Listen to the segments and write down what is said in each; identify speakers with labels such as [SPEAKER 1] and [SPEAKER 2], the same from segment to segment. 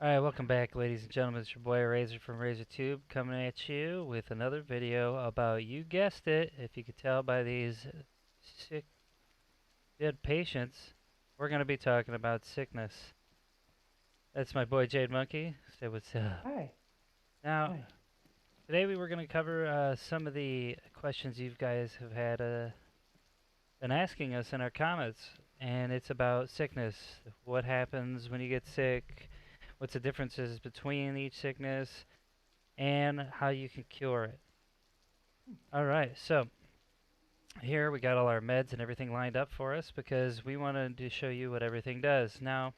[SPEAKER 1] Alright, welcome back, ladies and gentlemen. It's your boy Razor from RazorTube coming at you with another video about, you guessed it, if you could tell by these sick, dead patients, we're going to be talking about sickness. That's my boy Jade Monkey. Say what's up.
[SPEAKER 2] Hi.
[SPEAKER 1] Now,
[SPEAKER 2] Hi.
[SPEAKER 1] today we were going to cover some of the questions you guys have had been asking us in our comments, and it's about sickness. What happens when you get sick? What's the differences between each sickness, and how you can cure it. Alright, so here we got all our meds and everything lined up for us because we wanted to show you what everything does. Now,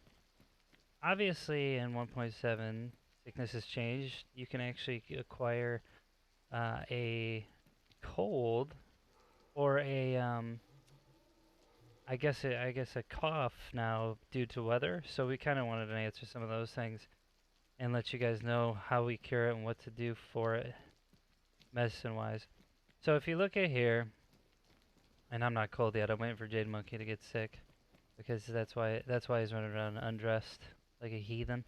[SPEAKER 1] obviously in 1.7, sickness has changed. You can actually acquire a cold or I guess a cough now due to weather. So we kind of wanted to answer some of those things and let you guys know how we cure it and what to do for it medicine wise. So if you look at here, and I'm not cold yet, I'm waiting for Jade Monkey to get sick because that's why he's running around undressed like a heathen.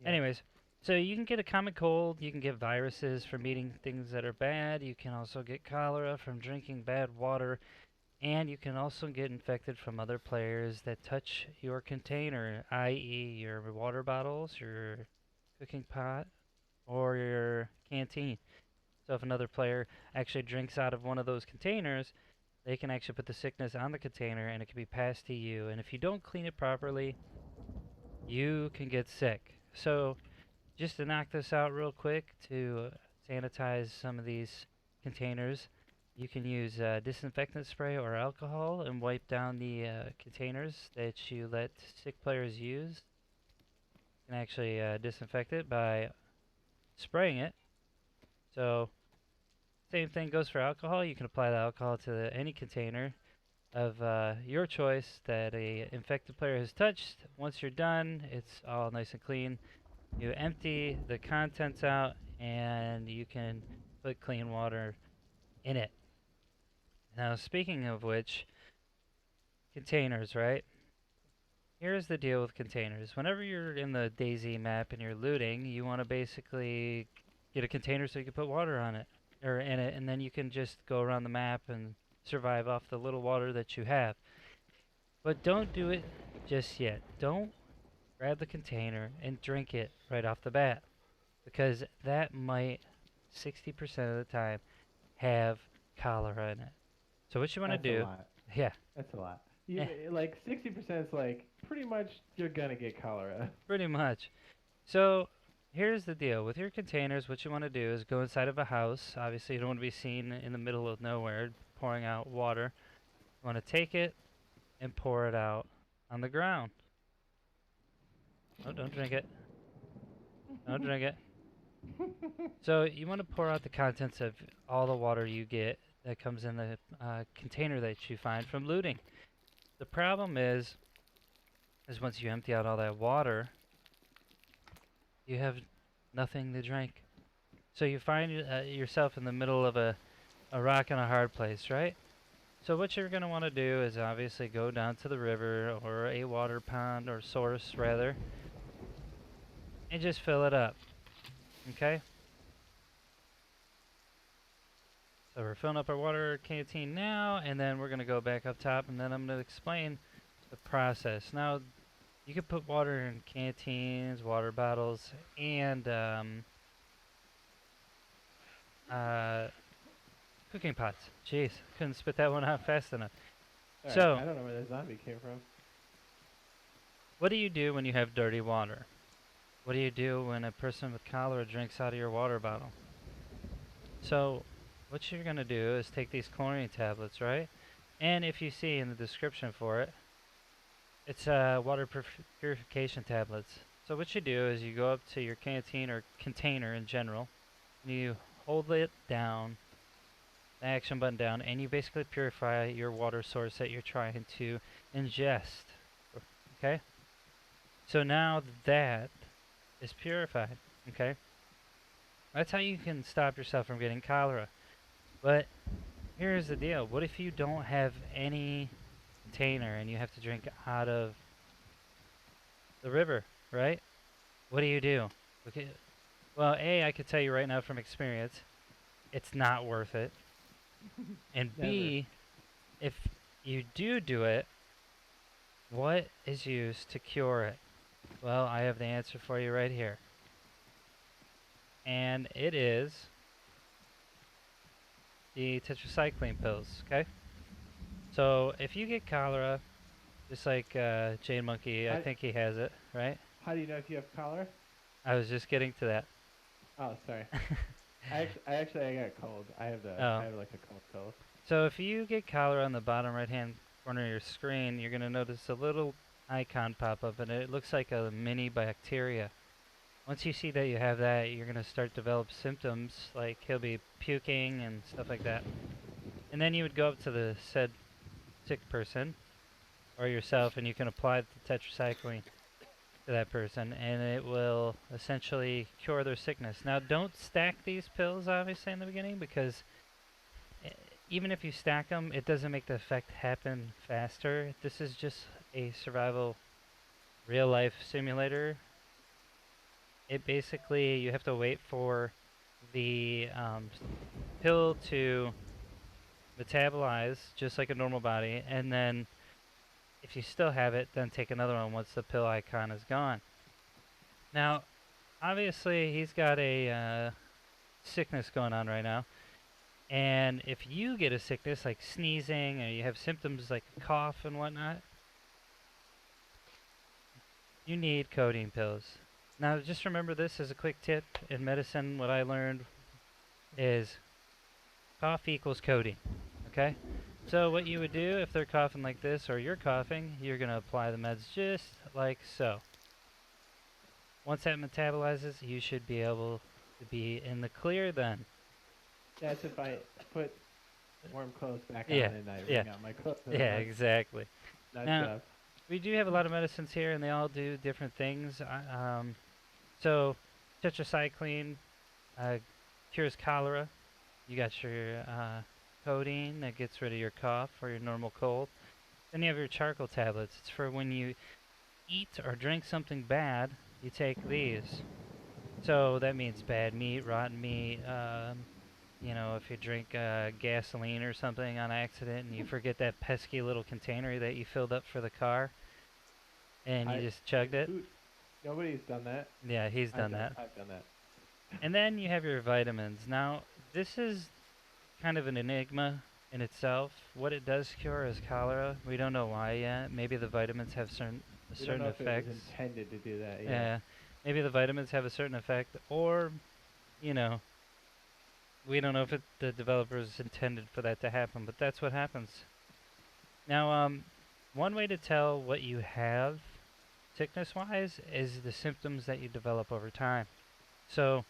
[SPEAKER 1] Yeah. Anyways, so you can get a common cold, you can get viruses from eating things that are bad, you can also get cholera from drinking bad water, and you can also get infected from other players that touch your container, i.e. your water bottles, your cooking pot, or your canteen. So if another player actually drinks out of one of those containers, they can actually put the sickness on the container and it can be passed to you. And if you don't clean it properly, you can get sick. So just to knock this out real quick, to sanitize some of these containers, you can use disinfectant spray or alcohol and wipe down the containers that you let sick players use. You can actually disinfect it by spraying it. So same thing goes for alcohol. You can apply the alcohol to any container of your choice that a infected player has touched. Once you're done, it's all nice and clean. You empty the contents out and you can put clean water in it. Now, speaking of which, containers, right? Here's the deal with containers. Whenever you're in the DayZ map and you're looting, you want to basically get a container so you can put water on it, or in it, and then you can just go around the map and survive off the little water that you have. But don't do it just yet. Don't grab the container and drink it right off the bat, because that might 60% of the time have cholera in it. So what you want to
[SPEAKER 2] That's a
[SPEAKER 1] do,
[SPEAKER 2] lot.
[SPEAKER 1] yeah,
[SPEAKER 2] That's a lot.
[SPEAKER 1] eh,
[SPEAKER 2] Like 60% is like pretty much you're gonna get cholera.
[SPEAKER 1] pretty much. So here's the deal with your containers. What you want to do is go inside of a house. Obviously, you don't want to be seen in the middle of nowhere pouring out water. You want to take it and pour it out on the ground. Oh, don't drink it. Don't drink it. So you want to pour out the contents of all the water you get that comes in the container that you find from looting. The problem is once you empty out all that water, you have nothing to drink. So you find yourself in the middle of a rock and a hard place, right? So what you're going to want to do is obviously go down to the river or a water pond or source rather, and just fill it up, okay? So we're filling up our water canteen now, and then we're going to go back up top, and then I'm going to explain the process. Now, you can put water in canteens, water bottles, and cooking pots. Jeez, couldn't spit that one out fast enough.
[SPEAKER 2] Sorry,
[SPEAKER 1] So,
[SPEAKER 2] I don't know where the zombie came from.
[SPEAKER 1] what do you do when you have dirty water? What do you do when a person with cholera drinks out of your water bottle? So, what you're going to do is take these chlorine tablets, right? And if you see in the description for it, it's water purification tablets. So what you do is you go up to your canteen or container in general, and you hold it down, the action button down, and you basically purify your water source that you're trying to ingest. Okay? So now that is purified. Okay? That's how you can stop yourself from getting cholera. But here's the deal. What if you don't have any container and you have to drink out of the river, right? what do you do? Okay. Well, A, I could tell you right now from experience, it's not worth it. And
[SPEAKER 2] Never.
[SPEAKER 1] B, if you do it, what is used to cure it? Well, I have the answer for you right here. And it is the tetracycline pills, okay? So if you get cholera, just like Jane Monkey, I
[SPEAKER 2] How,
[SPEAKER 1] think he has it, right?
[SPEAKER 2] how do you know if you have cholera?
[SPEAKER 1] I was just getting to that.
[SPEAKER 2] Oh, sorry. I got a cold. I
[SPEAKER 1] Oh.
[SPEAKER 2] have like a cold.
[SPEAKER 1] So if you get cholera on the bottom right-hand corner of your screen, you're going to notice a little icon pop up, and it looks like a mini bacteria. Once you see that you have that, you're going to start to develop symptoms, like he'll be puking and stuff like that. And then you would go up to the said sick person or yourself, and you can apply the tetracycline to that person, and it will essentially cure their sickness. Now, don't stack these pills, obviously, in the beginning, because e- even if you stack them, it doesn't make the effect happen faster. This is just a survival real life simulator. It basically, you have to wait for the pill to metabolize just like a normal body, and then if you still have it, then take another one once the pill icon is gone. Now, obviously, he's got a sickness going on right now. And if you get a sickness like sneezing or you have symptoms like a cough and whatnot, you need codeine pills. Now, just remember this as a quick tip in medicine. What I learned is cough equals codeine. Okay? So, what you would do if they're coughing like this or you're coughing, you're going to apply the meds just like so. Once that metabolizes, you should be able to be in the clear then.
[SPEAKER 2] That's if I put warm clothes back on
[SPEAKER 1] Yeah,
[SPEAKER 2] and I
[SPEAKER 1] yeah,
[SPEAKER 2] wring out my clothes.
[SPEAKER 1] yeah, exactly.
[SPEAKER 2] That's
[SPEAKER 1] Now, we do have a lot of medicines here, and they all do different things. So, tetracycline uh, cures cholera. You got your codeine that gets rid of your cough or your normal cold. Then you have your charcoal tablets. It's for when you eat or drink something bad, you take these. So that means bad meat, rotten meat. If you drink gasoline or something on accident and you forget that pesky little container that you filled up for the car and you
[SPEAKER 2] I
[SPEAKER 1] just chugged it.
[SPEAKER 2] who nobody's done that.
[SPEAKER 1] Yeah, he's done that.
[SPEAKER 2] I've done that.
[SPEAKER 1] And then you have your vitamins. Now, this is kind of an enigma in itself. What it does cure is cholera. We don't know why yet. Maybe the vitamins have
[SPEAKER 2] We don't
[SPEAKER 1] certain
[SPEAKER 2] know if it was
[SPEAKER 1] effects.
[SPEAKER 2] intended to do that. Yeah.
[SPEAKER 1] Yeah, maybe the vitamins have a certain effect, or you know, we don't know if the developers intended for that to happen, but that's what happens. Now, one way to tell what you have sickness-wise is the symptoms that you develop over time. So,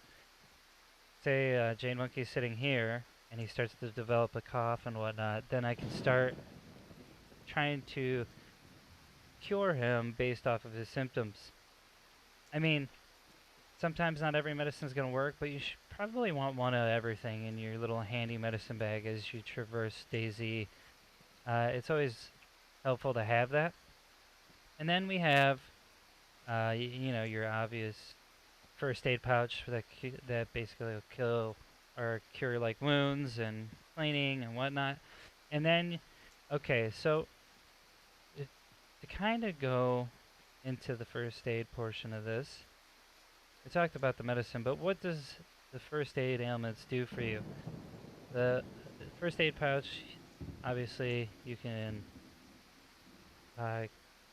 [SPEAKER 1] say Jane Monkey's sitting here and he starts to develop a cough and whatnot, then I can start trying to cure him based off of his symptoms. I mean, sometimes not every medicine is going to work, but you should probably want one of everything in your little handy medicine bag as you traverse DayZ. It's always helpful to have that. And then we have, your obvious first aid pouch that basically will kill or cure like wounds and cleaning and whatnot. And then, okay, so to kind of go into the first aid portion of this, we talked about the medicine, but what does the first aid ailments do for you? The first aid pouch, obviously, you can uh,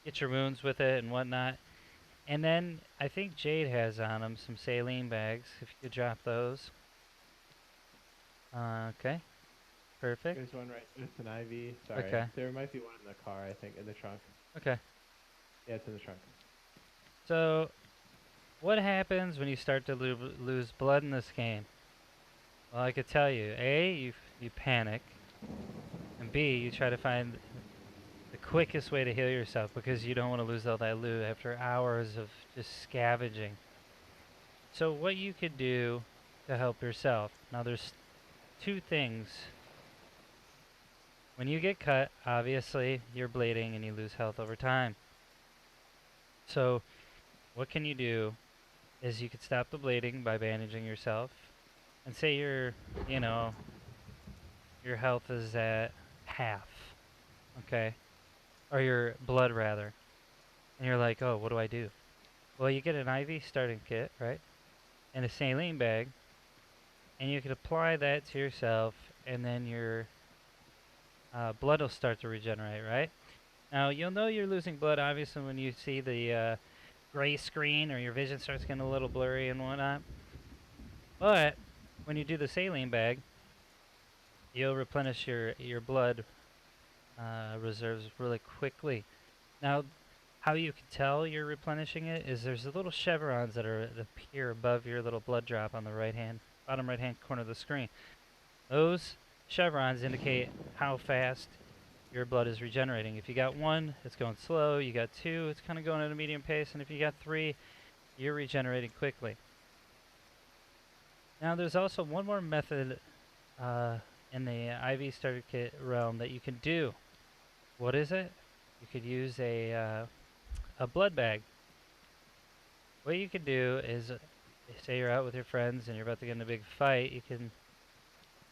[SPEAKER 1] get your wounds with it and whatnot. And then I think Jade has on them some saline bags. If you could drop those. Okay, perfect.
[SPEAKER 2] There's one right. It's an IV. Sorry.
[SPEAKER 1] Okay,
[SPEAKER 2] There might be one in the car. I think in the trunk.
[SPEAKER 1] okay.
[SPEAKER 2] Yeah, it's in the trunk.
[SPEAKER 1] So, what happens when you start to lose blood in this game? Well, I could tell you. A, you panic, and B, you try to find the quickest way to heal yourself because you don't want to lose all that loot after hours of just scavenging. So what you could do to help yourself. Now there's two things. When you get cut, obviously you're bleeding and you lose health over time. So what can you do is you could stop the bleeding by bandaging yourself. And say you know, your health is at half, okay? Or your blood rather. And you're like, oh, what do I do? Well, you get an IV starting kit, right? And a saline bag, and you can apply that to yourself, and then your blood will start to regenerate, right? Now, you'll know you're losing blood, obviously, when you see the gray screen or your vision starts getting a little blurry and whatnot. But when you do the saline bag, you'll replenish your blood reserves really quickly. Now, how you can tell you're replenishing it is there's the little chevrons that appear above your little blood drop on the bottom right hand corner of the screen. Those chevrons indicate how fast your blood is regenerating. If you got one, it's going slow. You got two, it's kind of going at a medium pace. And if you got three, you're regenerating quickly. Now, there's also one more method in the IV starter kit realm that you can do. What is it? You could use a blood bag. What you could do is, say you're out with your friends and you're about to get in a big fight, you can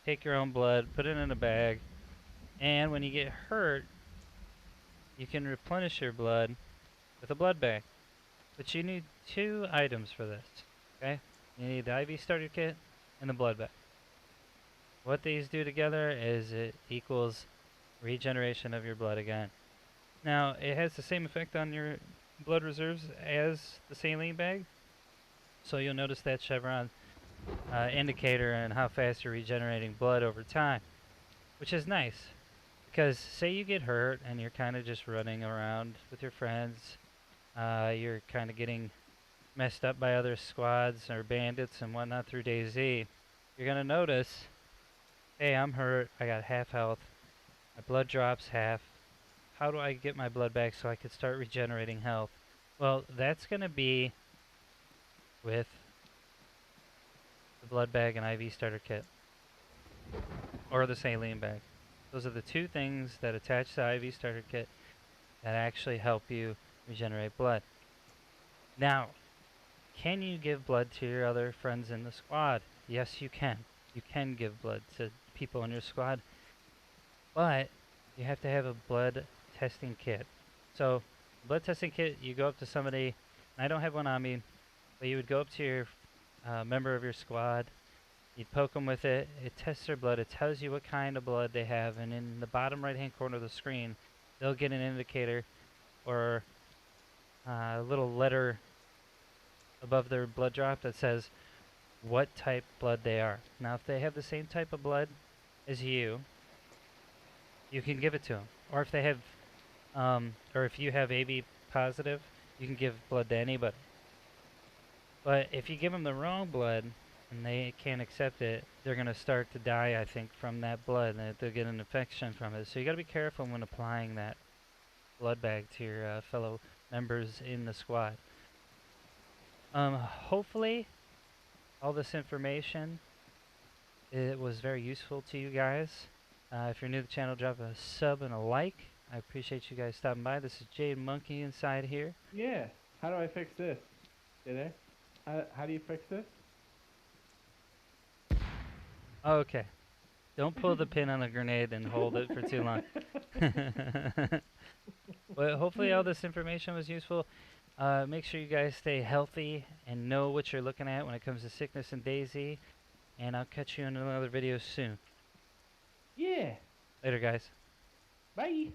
[SPEAKER 1] take your own blood, put it in a bag, and when you get hurt, you can replenish your blood with a blood bag. But you need two items for this, okay? You need the IV starter kit and the blood bag. What these do together is it equals regeneration of your blood again. Now, it has the same effect on your blood reserves as the saline bag, so you'll notice that chevron indicator and how fast you're regenerating blood over time, which is nice. Because say you get hurt and you're kind of just running around with your friends, you're kind of getting messed up by other squads or bandits and whatnot through DayZ, you're going to notice, hey, I'm hurt, I got half health, my blood drops half, how do I get my blood back so I can start regenerating health? Well, that's going to be with the blood bag and IV starter kit, or the saline bag. Those are the two things that attach to the IV starter kit that actually help you regenerate blood. Now, can you give blood to your other friends in the squad? Yes, you can. You can give blood to people in your squad, but you have to have a blood testing kit. So, blood testing kit, you go up to somebody, and I don't have one on me, but you would go up to your member of your squad, you'd poke them with it, it tests their blood, it tells you what kind of blood they have, and in the bottom right hand corner of the screen, they'll get an indicator or a little letter above their blood drop that says what type blood they are. Now, if they have the same type of blood as you can give it to them. Or if they have, or if you have AB positive, you can give blood to anybody. But if you give them the wrong blood and they can't accept it, they're going to start to die, I think, from that blood. They'll get an infection from it. So you got to be careful when applying that blood bag to your fellow members in the squad. Hopefully, all this information, it was very useful to you guys. If you're new to the channel, drop a sub and a like. I appreciate you guys stopping by. This is Jade Monkey inside here.
[SPEAKER 2] Yeah. How do I fix this? Did I? How do you fix this?
[SPEAKER 1] Okay. Don't pull the pin on the grenade and hold it for too long. But hopefully all this information was useful. Make sure you guys stay healthy and know what you're looking at when it comes to sickness and DayZ. And I'll catch you in another video soon.
[SPEAKER 2] Yeah.
[SPEAKER 1] Later, guys.
[SPEAKER 2] Bye.